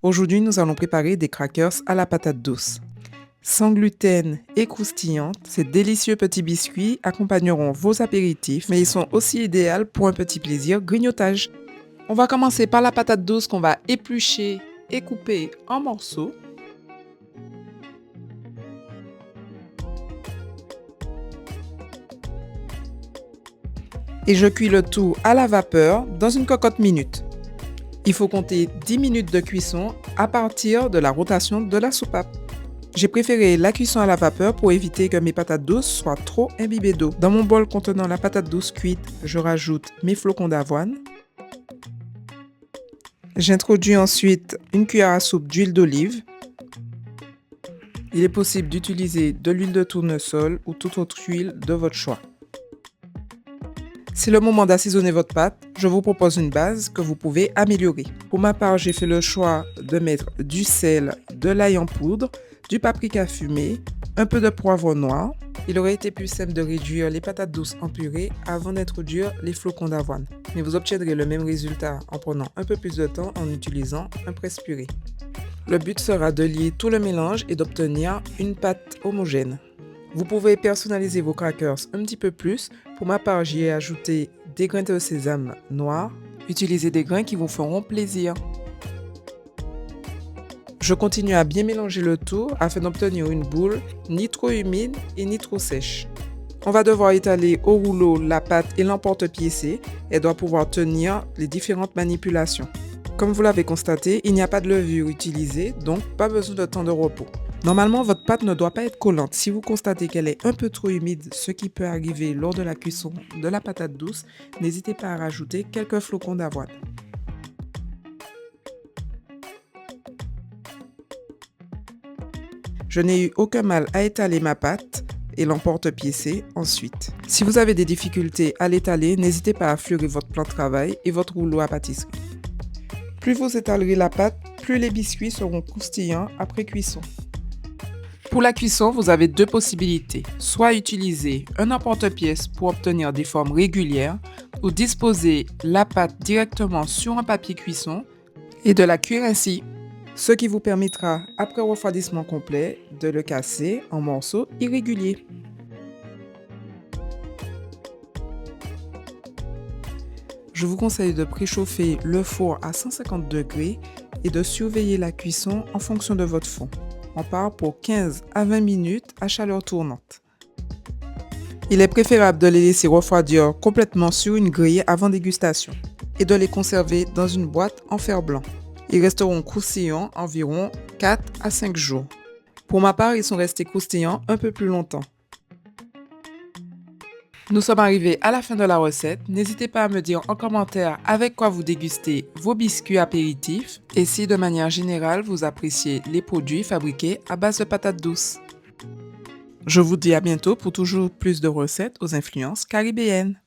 Aujourd'hui, nous allons préparer des crackers à la patate douce. Sans gluten et croustillantes, ces délicieux petits biscuits accompagneront vos apéritifs, mais ils sont aussi idéaux pour un petit plaisir grignotage. On va commencer par la patate douce qu'on va éplucher et couper en morceaux. Et je cuis le tout à la vapeur dans une cocotte minute. Il faut compter 10 minutes de cuisson à partir de la rotation de la soupape. J'ai préféré la cuisson à la vapeur pour éviter que mes patates douces soient trop imbibées d'eau. Dans mon bol contenant la patate douce cuite, je rajoute mes flocons d'avoine. J'introduis ensuite une cuillère à soupe d'huile d'olive. Il est possible d'utiliser de l'huile de tournesol ou toute autre huile de votre choix. C'est le moment d'assaisonner votre pâte. Je vous propose une base que vous pouvez améliorer. Pour ma part, j'ai fait le choix de mettre du sel, de l'ail en poudre, du paprika fumé, un peu de poivre noir. Il aurait été plus simple de réduire les patates douces en purée avant d'introduire les flocons d'avoine. Mais vous obtiendrez le même résultat en prenant un peu plus de temps en utilisant un presse-purée. Le but sera de lier tout le mélange et d'obtenir une pâte homogène. Vous pouvez personnaliser vos crackers un petit peu plus. Pour ma part, j'y ai ajouté des grains de sésame noirs. Utilisez des grains qui vous feront plaisir. Je continue à bien mélanger le tout afin d'obtenir une boule ni trop humide et ni trop sèche. On va devoir étaler au rouleau la pâte et l'emporte-pièce. Elle doit pouvoir tenir les différentes manipulations. Comme vous l'avez constaté, il n'y a pas de levure utilisée, donc pas besoin de temps de repos. Normalement, votre pâte ne doit pas être collante. Si vous constatez qu'elle est un peu trop humide, ce qui peut arriver lors de la cuisson de la patate douce, n'hésitez pas à rajouter quelques flocons d'avoine. Je n'ai eu aucun mal à étaler ma pâte et l'emporte-pièce ensuite. Si vous avez des difficultés à l'étaler, n'hésitez pas à fleurir votre plan de travail et votre rouleau à pâtisserie. Plus vous étalerez la pâte, plus les biscuits seront croustillants après cuisson. Pour la cuisson, vous avez deux possibilités. Soit utiliser un emporte-pièce pour obtenir des formes régulières ou disposer la pâte directement sur un papier cuisson et de la cuire ainsi. Ce qui vous permettra, après refroidissement complet, de le casser en morceaux irréguliers. Je vous conseille de préchauffer le four à 150 degrés et de surveiller la cuisson en fonction de votre fond. On part pour 15 à 20 minutes à chaleur tournante. Il est préférable de les laisser refroidir complètement sur une grille avant dégustation et de les conserver dans une boîte en fer blanc. Ils resteront croustillants environ 4 à 5 jours. Pour ma part, ils sont restés croustillants un peu plus longtemps. Nous sommes arrivés à la fin de la recette. N'hésitez pas à me dire en commentaire avec quoi vous dégustez vos biscuits apéritifs et si de manière générale vous appréciez les produits fabriqués à base de patates douces. Je vous dis à bientôt pour toujours plus de recettes aux influences caribéennes.